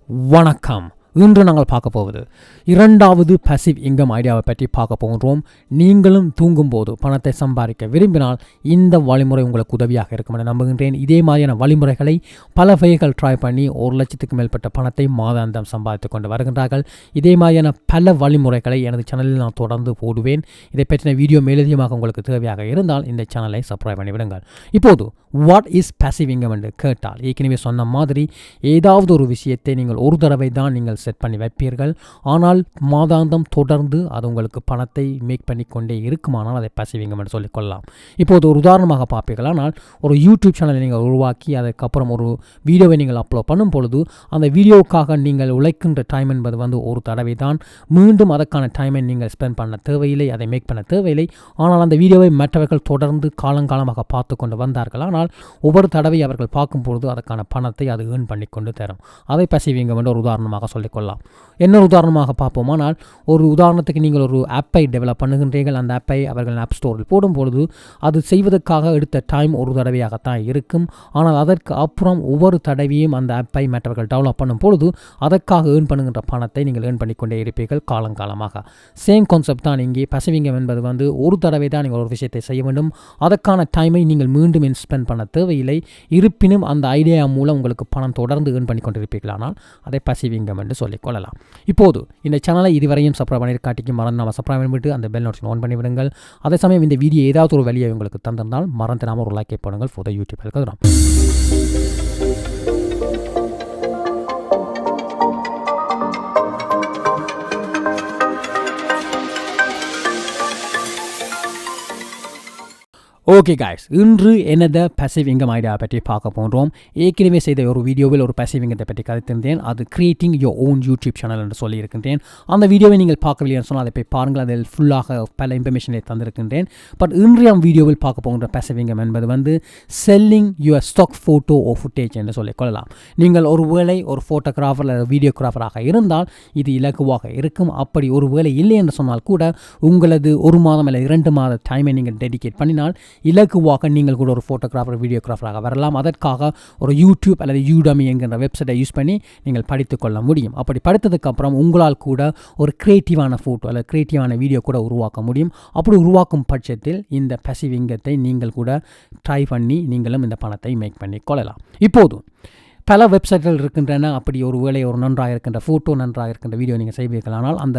வணக்கம். இன்று நாங்கள் பார்க்க போவது இரண்டாவது பசிவ் இன்கம் ஐடியாவை பற்றி பார்க்க போகிறோம். நீங்களும் தூங்கும்போது பணத்தை சம்பாதிக்க விரும்பினால் இந்த வழிமுறை உங்களுக்கு உதவியாக இருக்கும் என நம்புகின்றேன். இதே மாதிரியான வழிமுறைகளை பல வகைகள் ட்ரை பண்ணி 1 லட்சத்துக்கு மேற்பட்ட பணத்தை மாதாந்தம் சம்பாதித்துக் கொண்டு வருகின்றார்கள். இதே மாதிரியான பல வழிமுறைகளை எனது சேனலில் நான் தொடர்ந்து போடுவேன். இதை பற்றின வீடியோ மேலதிகமாக உங்களுக்கு தேவையாக இருந்தால் இந்த சேனலை சப்ஸ்கிரைப் பண்ணிவிடுங்கள். இப்போது வாட் இஸ் பாசிவ் இன்கம் என்று கேட்டால், ஏற்கனவே சொன்ன மாதிரி ஏதாவது ஒரு விஷயத்தை நீங்கள் ஒரு தடவை தான் நீங்கள் செட் பண்ணி வைப்பீர்கள். ஆனால் மாதாந்தம் தொடர்ந்து அது உங்களுக்கு பணத்தை மேக் பண்ணி கொண்டே இருக்குமானால் அதை பாசிவ் இன்கம் என்று சொல்லிக்கொள்ளலாம். இப்போது ஒரு உதாரணமாக பார்ப்பீர்கள். ஆனால் ஒரு யூடியூப் சேனலை நீங்கள் உருவாக்கி அதுக்கப்புறம் ஒரு வீடியோவை நீங்கள் அப்லோட் பண்ணும் பொழுது அந்த வீடியோவுக்காக நீங்கள் உழைக்கின்ற டைம் என்பது ஒரு தடவை தான். மீண்டும் அதற்கான டைமை நீங்கள் ஸ்பெண்ட் பண்ண தேவையில்லை, அதை மேக் பண்ண தேவையில்லை. ஆனால் அந்த வீடியோவை மற்றவர்கள் தொடர்ந்து காலங்காலமாக பார்த்து கொண்டு வந்தார்கள். ஆனால் ஒவ்வொரு தடவை அவர்கள் பார்க்கும்பொழுது அதற்கான பணத்தை அது ஏர்ன் பண்ணி கொண்டு தரும். அதை பாசிவ் இன்கம் என்று ஒரு உதாரணமாக சொல்லிக்கொள்ளலாம். என்ன உதாரணமாக பார்ப்போமானால், ஒரு உதாரணத்துக்கு நீங்கள் ஒரு ஆப்பை டெவலப் பண்ணுகின்றீர்கள். அந்த ஆப்பை அவர்கள் ஆப் ஸ்டோரில் போடும்பொழுது அது செய்வதற்காக எடுத்த டைம் ஒரு தடவையாகத்தான் இருக்கும். ஆனால் அதற்கு அப்புறம் ஒவ்வொரு தடவையும் அந்த ஆப்பை மற்றவர்கள் டெவலப் பண்ணும் பொழுது அதற்காக ஏர்ன் பண்ணுகின்ற பணத்தை நீங்கள் ஏர்ன் பண்ணிக்கொண்டே இருப்பீர்கள் காலங்காலமாக. சேம் கான்செப்ட் தான் இங்கே. பாசிவ் இன்கம் என்பது ஒரு தடவை தான் நீங்கள் ஒரு விஷயத்தை செய்ய வேண்டும். அதற்கான டைமை நீங்கள் மீண்டும் ஸ்பெண்ட் பண்ண தேவையில்லை. இருப்பினும் அந்த ஐடியா மூலம் உங்களுக்கு பணம் தொடர்ந்து ஏர்ன் பண்ணி கொண்டிருப்பீர்கள். ஆனால் அதை பாசிவ் இன்கம் என்று சொல்லிக்கொள்ளலாம். இப்போது இந்த சேனலை இதுவரையும் சப்ஸ்கிரைப் பண்ணியிருக்காட்டிக்கு மறந்து சப்ஸ்கிரைப் பண்ணிவிட்டு அந்த பெல் நோட்டிஃபிகேஷன் ஆன் பண்ணிவிடுங்கள். அதே சமயம் இந்த வீடியோ ஏதாவது ஒரு வழியை உங்களுக்கு தந்திருந்தால் மறந்து நாம ஒரு லைக் பண்ணுங்கள். ஃபார் த யூடியூப் இருக்கிறோம். ஓகே காய்ஸ், இன்று என்னது பாசிவ் இன்கம் ஐடியா பற்றி பார்க்க போகிறோம். ஏற்கனவே செய்த ஒரு வீடியோவில் ஒரு பாசிவ் இன்கத்தை பற்றி கதைத்திருந்தேன். அது creating your own YouTube channel என்று சொல்லியிருக்கின்றேன். அந்த வீடியோவை நீங்கள் பார்க்கவில்லை சொன்னால் அதை போய் பாருங்கள். அதில் ஃபுல்லாக பல இன்ஃபர்மேஷனை தந்திருக்கின்றேன். பட் இன்றைய வீடியோவில் பார்க்க போகின்ற பாசிவ் இன்கம் என்பது selling your stock photo or footage என்று சொல்லிக்கொள்ளலாம். நீங்கள் ஒருவேளை ஒரு ஃபோட்டோகிராஃபர் அல்லது வீடியோகிராஃபராக இருந்தால் இது இலகுவாக இருக்கும். அப்படி ஒரு வேளை இல்லை என்று சொன்னால் கூட உங்களது 1 மாதம் அல்லது 2 மாத டைமை நீங்கள் டெடிகேட் பண்ணினால் இலகுவாக நீங்கள் கூட ஒரு ஃபோட்டோகிராஃபர் வீடியோகிராஃபராக வரலாம். அதற்காக ஒரு யூடியூப் அல்லது யூடமி என்கிற வெப்சைட்டை யூஸ் பண்ணி நீங்கள் படித்துக்கொள்ள முடியும். அப்படி படித்ததுக்கப்புறம் உங்களால் கூட ஒரு கிரியேட்டிவான ஃபோட்டோ அல்லது கிரியேட்டிவான வீடியோ கூட உருவாக்க முடியும். அப்படி உருவாக்கும் பட்சத்தில் இந்த பாசிவ் இன்கத்தை நீங்கள் கூட ட்ரை பண்ணி நீங்களும் இந்த பணத்தை மேக் பண்ணி கொள்ளலாம். இப்போது பல வெப்சைட்கள் இருக்கின்றன. அப்படி ஒரு வேளை ஒரு நன்றாக இருக்கின்ற ஃபோட்டோ, நன்றாக இருக்கின்ற வீடியோ நீங்கள் செய்வீர்கள். ஆனால் அந்த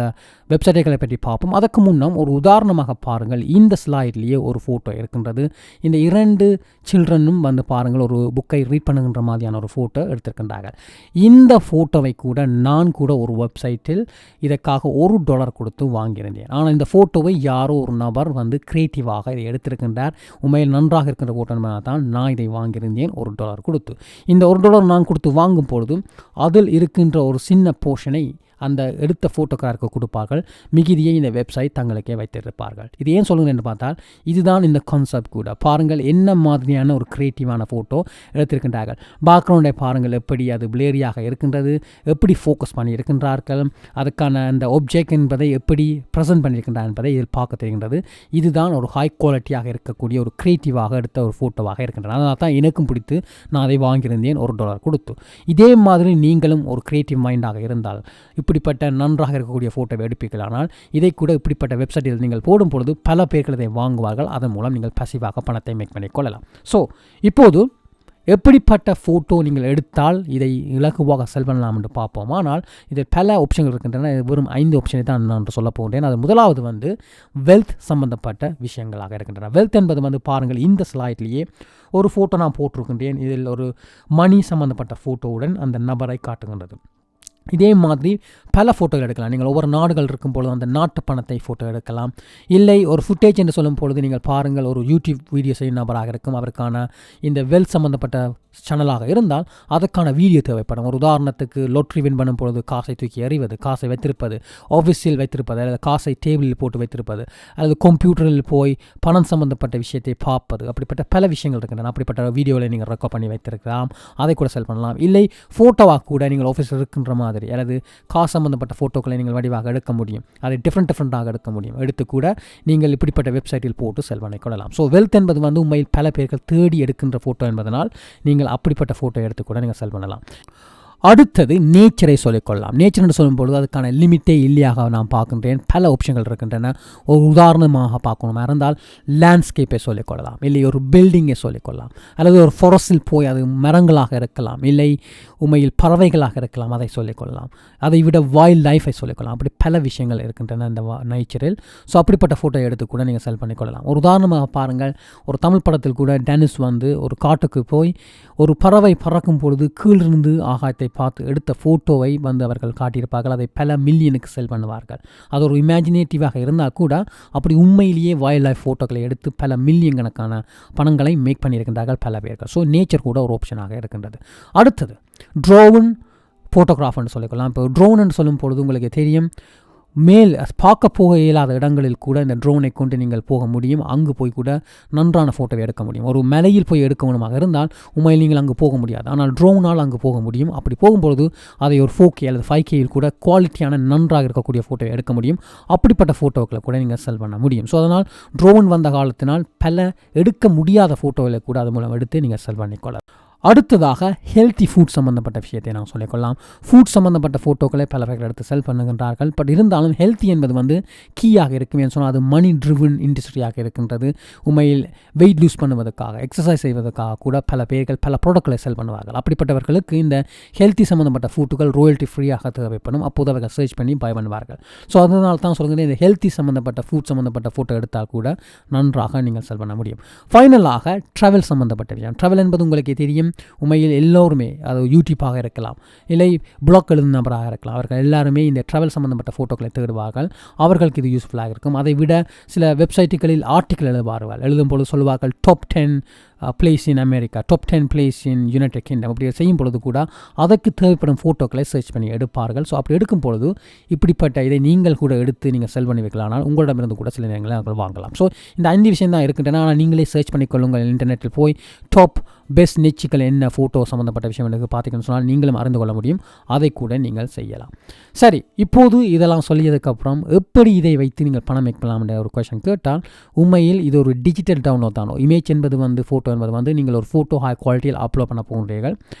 வெப்சைட்டுகளை பற்றி பார்ப்போம். அதற்கு முன்னம் ஒரு உதாரணமாக பாருங்கள். இந்த ஸ்லைட்லேயே ஒரு ஃபோட்டோ இருக்கின்றது. இந்த 2 சில்ட்ரனும் பாருங்கள் ஒரு புக்கை ரீட் பண்ணுகின்ற மாதிரியான ஒரு ஃபோட்டோ எடுத்திருக்கின்றார்கள். இந்த ஃபோட்டோவை கூட நான் கூட ஒரு வெப்சைட்டில் இதற்காக $1 கொடுத்து வாங்கியிருந்தேன். ஆனால் இந்த ஃபோட்டோவை யாரோ ஒரு நபர் கிரியேட்டிவாக இதை எடுத்திருக்கின்றார். உண்மையில் நன்றாக இருக்கின்ற ஃபோட்டோ தான் நான் இதை வாங்கியிருந்தேன் $1 கொடுத்து. இந்த $1 நான் கொடுத்து வாங்கும் பொழுது அதில் இருக்கின்ற ஒரு சின்ன போர்ஷனை அந்த எடுத்த ஃபோட்டோகிராஃபருக்கு கொடுப்பார்கள். மிகுதியை இந்த வெப்சைட் தங்களுக்கே வைத்திருப்பார்கள். இது ஏன் சொல்லுங்கள் என்று பார்த்தால், இதுதான் இந்த கான்செப்ட் கூட. பாருங்கள் என்ன மாதிரியான ஒரு கிரியேட்டிவான ஃபோட்டோ எடுத்திருக்கின்றார்கள். பேக்ரவுண்டை பாருங்கள், எப்படி அது பிளேரியாக இருக்கின்றது, எப்படி ஃபோக்கஸ் பண்ணி இருக்கின்றார்கள், அதுக்கான அந்த ஒப்ஜெக்ட் என்பதை எப்படி ப்ரெசென்ட் பண்ணியிருக்கின்றார் என்பதை இதில் பார்க்க தெரிகின்றது. இதுதான் ஒரு ஹை குவாலிட்டியாக இருக்கக்கூடிய ஒரு கிரியேட்டிவாக எடுத்த ஒரு ஃபோட்டோவாக இருக்கின்றது. அதனால் தான் எனக்கும் பிடித்து நான் அதை வாங்கியிருந்தேன் $1 கொடுத்து. இதே மாதிரி நீங்களும் ஒரு கிரியேட்டிவ் மைண்டாக இருந்தால் இப்படிப்பட்ட நன்றாக இருக்கக்கூடிய ஃபோட்டோவை எடுப்பீர்கள். ஆனால் இதை கூட இப்படிப்பட்ட வெப்சைட்டில் நீங்கள் போடும் பொழுது பல பேர்கள் இதை வாங்குவார்கள். அதன் மூலம் நீங்கள் பாசிவாக பணத்தை மேக் பண்ணி கொள்ளலாம். ஸோ இப்போது எப்படிப்பட்ட ஃபோட்டோ நீங்கள் எடுத்தால் இதை இலகுவாக செல் பண்ணலாம் என்று பார்ப்போம். ஆனால் இதில் பல ஆப்ஷன்கள் இருக்கின்றன. வெறும் 5 ஆப்ஷனை தான் நான் சொல்ல போகிறேன். அது முதலாவது வெல்த் சம்பந்தப்பட்ட விஷயங்களாக இருக்கின்றன. வெல்த் என்பது பாருங்கள், இந்த ஸ்லைட்லேயே ஒரு ஃபோட்டோ நான் போட்டிருக்கின்றேன். இதில் ஒரு மணி சம்பந்தப்பட்ட ஃபோட்டோவுடன் அந்த நபரை காட்டுகின்றது. இதே மாதிரி பல ஃபோட்டோகள் எடுக்கலாம். நீங்கள் ஒவ்வொரு நாடுகள் இருக்கும் பொழுது அந்த நாட்டு பணத்தை ஃபோட்டோ எடுக்கலாம். இல்லை ஒரு ஃபுட்டேஜ் என்று சொல்லும் பொழுது நீங்கள் பாருங்கள், ஒரு யூடியூப் வீடியோ செய்யும் நபராக இருக்கும். அவருக்கான இந்த வெல்த் சம்பந்தப்பட்ட சேனலாக இருந்தால் அதற்கான வீடியோ தேவைப்படும். ஒரு உதாரணத்துக்கு லொட்ரி வின் பண்ணும் பொழுது காசை தூக்கி எறிவது, காசை வைத்திருப்பது, ஆஃபீஸில் வைத்திருப்பது, அல்லது காசை டேபிளில் போட்டு வைத்திருப்பது, அல்லது கம்ப்யூட்டரில் போய் பணம் சம்பந்தப்பட்ட விஷயத்தை பார்ப்பது, அப்படிப்பட்ட பல விஷயங்கள் இருக்கின்றன. அப்படிப்பட்ட வீடியோவில் நீங்கள் ரெக்கார்ட் பண்ணி வைத்திருக்கலாம். அதை கூட செல் பண்ணலாம். இல்லை ஃபோட்டோவாக கூட நீங்கள் ஆஃபீஸில் இருக்கின்ற மாதிரி அல்லது காசு சம்பந்தப்பட்ட ஃபோட்டோக்களை நீங்கள் வடிவாக எடுக்க முடியும். அதை டிஃப்ரெண்ட்டாக எடுக்க முடியும். எடுத்து கூட நீங்கள் இப்படிப்பட்ட வெப்சைட்டில் போட்டு செல் பண்ணி கொள்ளலாம். ஸோ வெல்த் என்பது உண்மையில் பல பேர்கள் தேடி எடுக்கின்ற ஃபோட்டோ என்பதனால் நீங்கள் அப்படிப்பட்ட ஃபோட்டோ எடுத்து கூட நீங்கள் செல் பண்ணலாம். அடுத்தது நேச்சரை சொல்லிக்கொள்ளலாம். நேச்சர் என்று சொல்லும்பொழுது அதுக்கான லிமிட்டே இல்லையாக நான் பார்க்கின்றேன். பல ஆப்ஷன்கள் இருக்கின்றன. ஒரு உதாரணமாக பார்க்கணுமா இருந்தால் லேண்ட்ஸ்கேப்பை சொல்லிக்கொள்ளலாம், இல்லை ஒரு பில்டிங்கை சொல்லிக்கொள்ளலாம், அல்லது ஒரு ஃபாரஸ்டில் போய் அது மரங்களாக இருக்கலாம், இல்லை உண்மையில் பறவைகளாக இருக்கலாம், அதை சொல்லிக்கொள்ளலாம். அதை விட வைல்ட் லைஃபை சொல்லிக்கொள்ளலாம். அப்படி பல விஷயங்கள் இருக்கின்றன இந்த நேச்சரில். ஸோ அப்படிப்பட்ட ஃபோட்டோ எடுத்து கூட நீங்கள் செல் பண்ணிக்கொள்ளலாம். ஒரு உதாரணமாக பாருங்கள், ஒரு தமிழ் படத்தில் கூட டெனிஸ் வந்து ஒரு காட்டுக்கு போய் ஒரு பறவை பறக்கும் பொழுது கீழிருந்து ஆகாயத்தை பார்த்து எடுத்த ஃபோட்டோவை வந்து அவர்கள் காட்டியிருப்பார்கள். அதை பல மில்லியனுக்கு செல் பண்ணுவார்கள். அது ஒரு இமேஜினேட்டிவாக இருந்தால் கூட அப்படி உண்மையிலேயே வைல்ட் லைஃப் ஃபோட்டோக்களை எடுத்து பல மில்லியன் கணக்கான பணங்களை மேக் பண்ணியிருக்கின்றார்கள் பல பேர்கள். ஸோ நேச்சர் கூட ஒரு ஆப்ஷனாக இருக்கின்றது. அடுத்தது ட்ரோன் ஃபோட்டோகிராஃபர்னு சொல்லிக்கலாம். இப்போ ட்ரோன்னு சொல்லும் பொழுது உங்களுக்கு தெரியும், மேல் பார்க்க போக இயலாத இடங்களில் கூட இந்த ட்ரோனை கொண்டு நீங்கள் போக முடியும். அங்கு போய் கூட நன்றான ஃபோட்டோவை எடுக்க முடியும். ஒரு மலையில் போய் எடுக்க வேணுமாக இருந்தால் உண்மையில் நீங்கள் அங்கு போக முடியாது, ஆனால் ட்ரோனால் அங்கு போக முடியும். அப்படி போகும்பொழுது அதை ஒரு 4K அல்லது 5Kயில் கூட குவாலிட்டியான நன்றாக இருக்கக்கூடிய ஃபோட்டோவை எடுக்க முடியும். அப்படிப்பட்ட ஃபோட்டோக்களை கூட நீங்கள் செல் பண்ண முடியும். ஸோ அதனால் ட்ரோன் வந்த காலத்தினால் பல எடுக்க முடியாத ஃபோட்டோவில் கூட அது மூலம் எடுத்து நீங்கள் செல் பண்ணிக்கொள்ளலாம். அடுத்ததாக ஹெல்த்தி ஃபுட் சம்மந்தப்பட்ட விஷயத்தை நான் சொல்லிக்கொள்ளலாம். ஃபுட் சம்மந்தப்பட்ட ஃபோட்டோக்களை பல பேர்கள் எடுத்து செல் பண்ணுகின்றார்கள். பட் இருந்தாலும் ஹெல்த்தி என்பது வந்து கீயாக இருக்கும் என்று சொன்னால் அது மணி ட்ரிவன் இண்டஸ்ட்ரியாக இருக்கின்றது. உண்மையில் வெயிட் லூஸ் பண்ணுவதற்காக, எக்ஸசைஸ் செய்வதற்காக கூட பல பேர்கள் பல ப்ராடக்ட்களை செல் பண்ணுவார்கள். அப்படிப்பட்டவர்களுக்கு இந்த ஹெல்த்தி சம்மந்தப்பட்ட ஃபுட்டுகள் ராயல்ட்டி ஃப்ரீயாக தேவைப்படும். அப்போது அவர்கள் சர்ச் பண்ணி பை பண்ணுவார்கள். ஸோ அதனால தான் சொல்லுங்கள், இந்த ஹெல்த்தி சம்மந்தப்பட்ட ஃபுட் சம்மந்தப்பட்ட ஃபோட்டோ எடுத்தால் கூட நன்றாக நீங்கள் செல் பண்ண முடியும். ஃபைனலாக ட்ராவல் சம்மந்தப்பட்ட விஷயம். ட்ராவல் என்பது உங்களுக்கு தெரியும், உண்மையில் எல்லோருமே, அது யூடியூப்பாக இருக்கலாம், இல்லை பிளாக் எழுதும் நபராக இருக்கலாம், அவர்கள் எல்லாருமே இந்த ட்ராவல் சம்மந்தப்பட்ட ஃபோட்டோக்களை தேடுவார்கள். அவர்களுக்கு இது யூஸ்ஃபுல்லாக இருக்கும். அதை விட சில வெப்சைட்டுகளில் ஆர்டிக்கல் எழுதும் பொழுது சொல்லுவார்கள் top 10 place in America, top 10 place in United kingdom. அப்படி செய்யும் பொழுது கூட அதற்கு தேவைப்படும் ஃபோட்டோக்களை சர்ச் பண்ணி எடுப்பார்கள். ஸோ அப்படி எடுக்கும் பொழுது இப்படிப்பட்ட இதை நீங்கள் கூட எடுத்து நீங்கள் செல் பண்ணி வைக்கலாம். ஆனால் உங்களிடமிருந்து கூட சில நேரங்களை அவர்கள் வாங்கலாம். ஸோ இந்த 5 விஷயம் தான் இருக்கின்றன. ஆனால் நீங்களே சர்ச் பண்ணிக்கொள்ளுங்கள். இன்டர்நெட்டில் போய் டாப் பெஸ்ட் நிச்சுக்கள் என்ன ஃபோட்டோ சம்மந்தப்பட்ட விஷயம் எனக்கு பார்த்தீங்கன்னு சொன்னால் நீங்களும் அறிந்து கொள்ள முடியும். அதை கூட நீங்கள் செய்யலாம். சரி, இப்போது இதெல்லாம் சொல்லியதுக்கப்புறம் எப்படி இதை வைத்து நீங்கள் பணம் மேக் பண்ணலாம் என்ற ஒரு கொஷன் கேட்டால், உண்மையில் இது ஒரு டிஜிட்டல் டவுன்லோட் தானோ. இமேஜ் என்பது வந்து ஃபோட்டோ என்பது வந்து நீங்கள் ஒரு ஃபோட்டோ ஹை குவாலிட்டியில் அப்லோட் பண்ண போகிறீர்கள்.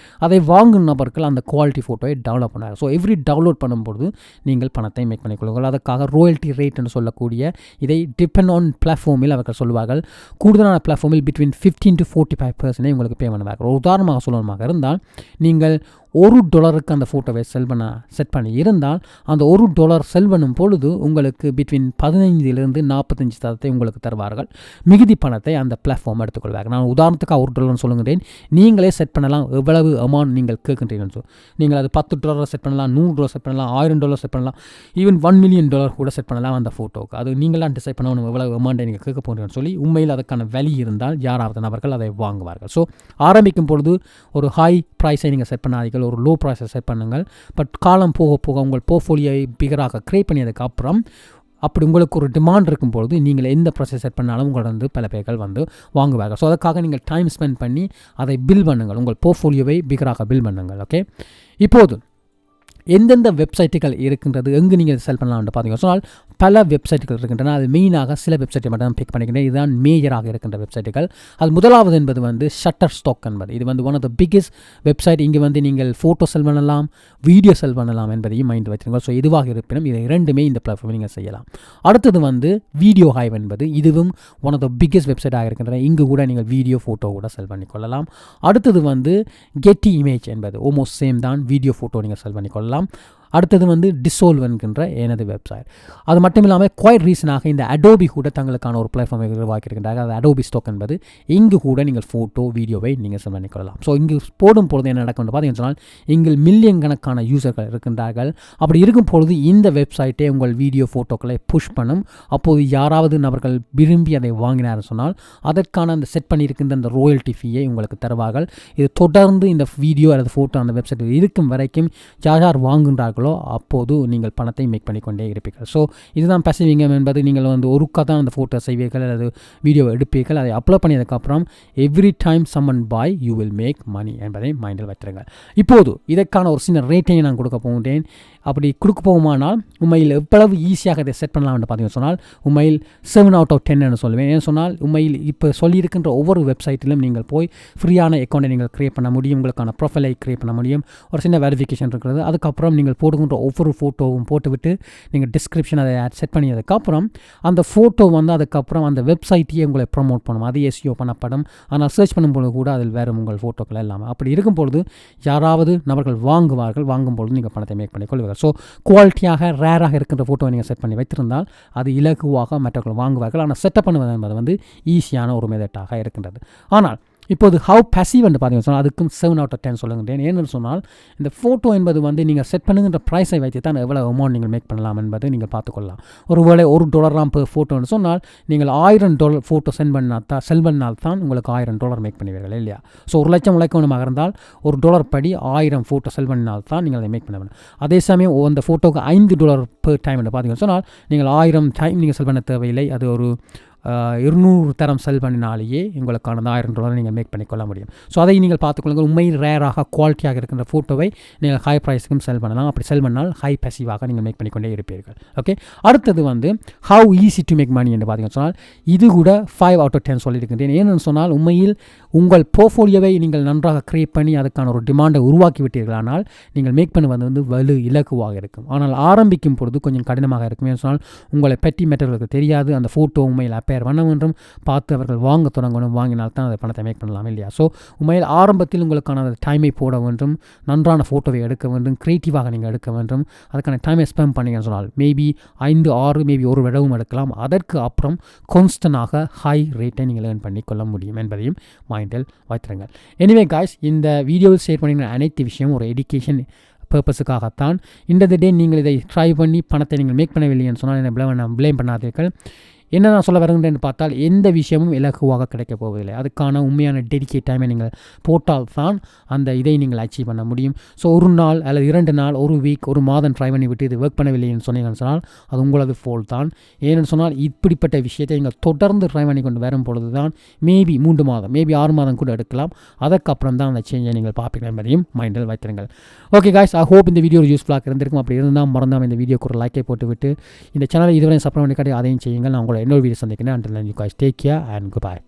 அதை வாங்கும் நபர்கள் அந்த குவாலிட்டி ஃபோட்டோவை டவுன்லோட் பண்ணாங்க. ஸோ எவ்ரி டவுன்லோட் பண்ணும்போது நீங்கள் பணத்தை மேக் பண்ணிக்கொள்ளுங்கள். அதுக்காக ராயல்ட்டி ரேட் என்று சொல்லக்கூடிய இதை டிபெண்ட் ஆன் பிளாட்ஃபார்மில் அவர்கள் சொல்லுவார்கள். கூடுதலான பிளாட்ஃபார்மில் பிட்வீன் 15 to 45% உங்களுக்கு பே பண்ணுவார்கள். ஒரு உதாரணமாக சொல்லணுமாக இருந்தால், நீங்கள் $1 அந்த ஃபோட்டோவை செட் பண்ணி இருந்தால் அந்த $1 செல் பண்ணும் பொழுது உங்களுக்கு பிட்வீன் 15 to 45% உங்களுக்கு தருவார்கள். மிகுதி பணத்தை அந்த பிளாட்ஃபார்ம் எடுத்துக்கொள்வார்கள். நான் உதாரணத்துக்கு $1 சொல்லுகிறேன். நீங்களே செட் பண்ணலாம் எவ்வளவு அமௌண்ட் நீங்கள் கேட்கின்றீர்கள். நீங்கள் அது $10 செட் பண்ணலாம், $100 செட் பண்ணலாம், $1000 செட் பண்ணலாம், ஈவன் $1 million கூட செட் பண்ணலாம் அந்த ஃபோட்டோவுக்கு. அது நீங்களாம் டிசைட் பண்ணணும் எவ்வளவு அமௌண்ட்டை நீங்கள் கேட்க போகிறீங்கன்னு சொல்லி. உண்மையில் அதுக்கான வேல்யூ இருந்தால் யாராவது நபர்கள் அதை வாங்குவார்கள். ஸோ ஆரம்பிக்கும் பொழுது ஒரு ஹை ப்ரைஸை நீங்கள் செட் பண்ணாதீர்கள், ஒரு லோ ப்ரைஸை செட் பண்ணுங்கள். பட் காலம் போக போக உங்கள் போர்ட்ஃபோலியோவை பிகராக கிரியேட் பண்ணியதுக்கு அப்புறம் அப்படி உங்களுக்கு ஒரு டிமாண்ட் இருக்கும்பொழுது நீங்கள் எந்த ப்ரைஸை செட் பண்ணாலும் உங்களை வந்து பல பேர்கள் வந்து வாங்குவார்கள். ஸோ அதுக்காக நீங்கள் டைம் ஸ்பெண்ட் பண்ணி அதை பில் பண்ணுங்கள், உங்கள் போர்ட்ஃபோலியோவை பிகராக பில் பண்ணுங்கள். ஓகே, இப்போது எந்தெந்த வெப்சைட்டுகள் இருக்கின்றது, எங்கு நீங்கள் செல் பண்ணலாம்னு பார்த்தீங்கன்னா சொன்னால் பல வெப்சைட்டுகள் இருக்கின்றன. அது மெயினாக சில வெப்சைட்டை மட்டும் பிக் பண்ணிக்கிறேன். இதுதான் மேஜராக இருக்கின்ற வெப்சைட்டுகள். அது முதலாவது என்பது வந்து Shutterstock என்பது. இது வந்து one of the biggest website. இங்கே வந்து நீங்கள் ஃபோட்டோ செல் பண்ணலாம், வீடியோ செல் பண்ணலாம் என்பதையும் மைண்ட் வச்சுருங்கள். ஸோ இதுவாக இருப்பினும் இது இரண்டுமே இந்த பிளாட்ஃபார்மில் நீங்கள் செய்யலாம். அடுத்தது வந்து வீடியோ ஹைவ் என்பது. இதுவும் ஒன் ஆஃப் த பிக்கெஸ்ட் வெப்சைட்டாக இருக்கின்றன. இங்கு கூட நீங்கள் வீடியோ ஃபோட்டோ கூட செல் பண்ணிக்கொள்ளலாம். அடுத்தது வந்து Getty Image என்பது. ஆல்மோஸ்ட் சேம் தான், வீடியோ ஃபோட்டோ நீங்கள் செல் பண்ணிக்கொள்ளலாம். அடுத்தது வந்து Dissolve என்கின்ற எனது வெப்சைட். அது மட்டும் இல்லாமல் குவைட் ரீசனாக இந்த அடோபி கூட தங்களுக்கான ஒரு பிளாட்ஃபார்மை உருவாக்கியிருக்கின்றார்கள். அது அடோபி ஸ்டாக் என்பது. இங்கு கூட நீங்கள் ஃபோட்டோ வீடியோவை நீங்கள் செல் பண்ணிக்கொள்ளலாம். ஸோ இங்கு போடும் பொழுது என்ன நடக்கும் பார்த்தீங்கன்னு சொன்னால், இங்கு மில்லியன் கணக்கான யூசர்கள் இருக்கின்றார்கள். அப்படி இருக்கும் பொழுது இந்த வெப்சைட்டே உங்கள் வீடியோ ஃபோட்டோக்களை புஷ் பண்ணும். அப்போது யாராவது நபர்கள் விரும்பி அதை வாங்கினார்னு சொன்னால் அதற்கான அந்த செட் பண்ணியிருக்கின்ற அந்த ராயல்ட்டி ஃபீயை உங்களுக்கு தருவார்கள். இது தொடர்ந்து இந்த வீடியோ அல்லது ஃபோட்டோ அந்த வெப்சைட்டில் இருக்கும் வரைக்கும் யார் வாங்குகின்றார்களோ அப்போது நீங்கள் பணத்தை மேக் பண்ணிக்கொண்டே இருப்பீர்கள். ஸோ இதுதான் passive income என்பது. நீங்கள் வந்து ஒருக்கா தான் அந்த ஃபோட்டோ செய்வீர்கள் அல்லது வீடியோ எடுப்பீர்கள். அதை அப்லோட் பண்ணியதுக்கப்புறம் every time someone buy you will make money என்பதை மைண்டில் வைத்திருங்கள். இப்போது இதற்கான ஒரு சின்ன ரேட்டையும் நான் கொடுக்க போகிறேன். அப்படி கொடுக்க போகுமானால் உண்மையில் எவ்வளவு ஈஸியாக இதை செட் பண்ணலாம் என்று பார்த்தீங்கன்னு சொன்னால் உண்மையில் 7/10 சொல்லுவேன். ஏன்னு சொன்னால் உண்மையில் இப்போ சொல்லியிருக்கின்ற ஒவ்வொரு வெப்சைட்டிலும் நீங்கள் போய் ஃப்ரீயான அக்கௌண்ட்டை நீங்கள் க்ரியேட் பண்ண முடியும், உங்களுக்கான ப்ரொஃபைலை க்ரியேட் பண்ண முடியும், ஒரு சின்ன வெரிஃபிகேஷன் இருக்கிறது. அதுக்கப்புறம் நீங்கள் போடுகின்ற ஒவ்வொரு ஃபோட்டோவும் போட்டுவிட்டு நீங்கள் டிஸ்கிரிப்ஷன் அதை செட் பண்ணியதுக்கப்புறம் அந்த ஃபோட்டோ வந்து அதுக்கப்புறம் அந்த வெப்சைட்டையே உங்களை ப்ரொமோட் பண்ணும், அது எஸ்இஓ பண்ணப்படும். ஆனால் சர்ச் பண்ணும்போது கூட அதில் வேறு உங்கள் ஃபோட்டோக்கள் இல்லாமல் அப்படி இருக்கும்பொழுது யாராவது நபர்கள் வாங்கும்பொழுது நீங்கள் பணத்தை மேக் பண்ணி கொள்வீர்கள். ஸோ குவாலிட்டியாக ரேராக இருக்கின்ற ஃபோட்டோவை நீங்கள் செட் பண்ணி வைத்திருந்தால் அது இலகுவாக மற்றவர்கள் வாங்குவார்கள். ஆனால் செட்டப் பண்ணுவது என்பது வந்து ஈஸியான ஒரு மெத்தடாக இருக்கின்றது. ஆனால் இப்போது ஹவு பேசிவ் என்று பார்த்தீங்கன்னு சொன்னால் அதுக்கும் 7/10 சொல்லுகின்றேன். ஏன்னு சொன்னால் இந்த ஃபோட்டோ என்பது வந்து நீங்கள் செட் பண்ணுகின்ற ப்ரைஸை வைத்து தான் எவ்வளோ அமௌண்ட் நீங்கள் மேக் பண்ணலாம் என்பதை நீங்கள் பார்த்துக்கொள்ளலாம். ஒருவேளை $1 per ஃபோட்டோன்னு சொன்னால் நீங்கள் $1000 ஃபோட்டோ செல் பண்ணால் தான் உங்களுக்கு $1000 மேக் பண்ணுவீர்கள் இல்லையா? ஸோ 1,00,000 உழைக்கணுமாக இருந்தால் $1 படி 1000 ஃபோட்டோ செல் பண்ணினால் தான் நீங்கள் அதை மேக் பண்ண வேண்டும். அதே சமயம் அந்த ஃபோட்டோக்கு $5 per டைம் என்று பார்த்தீங்கன்னு சொன்னால் நீங்கள் 1000 டைம் நீங்கள் செல் பண்ண தேவையில்லை. அது ஒரு 200 தரம் செல் பண்ணினாலேயே உங்களுக்கான $1000 நீங்கள் மேக் பண்ணிக்கொள்ள முடியும். ஸோ அதை நீங்கள் பார்த்துக்கொள்ளுங்கள். உண்மையில் ரேராக குவாலிட்டியாக இருக்கின்ற ஃபோட்டோவை நீங்கள் ஹை ப்ரைஸுக்கும் செல் பண்ணலாம். அப்படி செல் பண்ணால் ஹை பேசிவாக நீங்கள் மேக் பண்ணிக்கொண்டே இருப்பீர்கள். ஓகே, அடுத்தது வந்து how easy to make money என்று பார்த்தீங்கன்னு சொன்னால் இது கூட 5/10 சொல்லியிருக்கின்றேன். ஏன்னு சொன்னால் உண்மையில் உங்கள் போர்ட்ஃபோலியோவை நீங்கள் நன்றாக கிரியேட் பண்ணி அதுக்கான ஒரு டிமாண்டை உருவாக்கி விட்டீர்களானால் நீங்கள் மேக் பண்ணுவது வந்து வலு இலக்குவாக இருக்கும். ஆனால் ஆரம்பிக்கும் பொழுது கொஞ்சம் கடினமாக இருக்கும். ஏன்னு சொன்னால் உங்களை பற்றி மற்றவர்களுக்கு தெரியாது, அந்த ஃபோட்டோ உண்மையில் பண்ண வேண்டும், பார்த்து அவர்கள் வாங்க தொடங்கணும், வாங்கினால் தான் அதை பணத்தை மேக் பண்ணலாம் இல்லையா? ஸோ உண்மையில் ஆரம்பத்தில் உங்களுக்கான டைமை போட வேண்டும், நன்றான ஃபோட்டோவை எடுக்க வேண்டும், க்ரியேட்டிவாக நீங்கள் எடுக்க வேண்டும். அதுக்கான டைமை ஸ்பெண்ட் பண்ணிங்கன்னு சொன்னால் மேபி 5-6 மேபி ஒரு விடவும் எடுக்கலாம். அதற்கு அப்புறம் கான்ஸ்டன்டாக ஹை ரேட்டை நீங்கள் ஏர்ன் பண்ணி கொள்ள முடியும் என்பதையும் மைண்டில் வைத்திருங்கள். எனிவே காய்ஸ், இந்த வீடியோவில் ஷேர் பண்ணின அனைத்து விஷயமும் ஒரு எஜுகேஷன் பர்பஸுக்காகத்தான். இந்த டே நீங்கள் இதை ட்ரை பண்ணி பணத்தை நீங்கள் மேக் பண்ணவில்லைன்னு சொன்னால் என்னை ப்ளேம் பண்ணாதீர்கள். என்ன நான் சொல்ல வருகின்றேன்னு பார்த்தால் எந்த விஷயமும் இலகுவாக கிடைக்கப் போவதில்லை. அதுக்கான உண்மையான டெடிகேட் டைமை நீங்கள் போட்டால் தான் அந்த இதை நீங்கள் அச்சீவ் பண்ண முடியும். ஸோ ஒரு நாள் அல்லது 2 நாள், ஒரு வீக், ஒரு மாதம் ட்ரை பண்ணி விட்டு இது ஒர்க் பண்ணவில்லைன்னு சொன்னீங்கன்னு சொன்னால் அது உங்களது ஃபோல்ட் தான். ஏன்னு சொன்னால் இப்படிப்பட்ட விஷயத்தை நீங்கள் தொடர்ந்து ட்ரை பண்ணி கொண்டு வரும் பொழுது தான் மேபி 3 மாதம் மேபி 6 மாதம் கூட எடுக்கலாம். அதற்கப்புறம் தான் அந்த சேஞ்சை நீங்கள் பார்ப்பீர்கள் என்பதையும் மைண்டில் வைத்திருங்கள். ஓகே காய்ஸ், ஐ ஹோப் இந்த வீடியோ யூஸ்ஃபுல்லாக இருந்திருக்கும். அப்படி இருந்தால் மறந்தாமல் இந்த வீடியோக்கு ஒரு லைக்கை போட்டுவிட்டு இந்த சேனலை இதுவரை சப்ஸ்கிரைப் பண்ணி அதையும் செய்யுங்கள். நான் உங்களை இன்னொரு வீடியோ சந்திக்கிறேன். Until then, you guys take care and goodbye.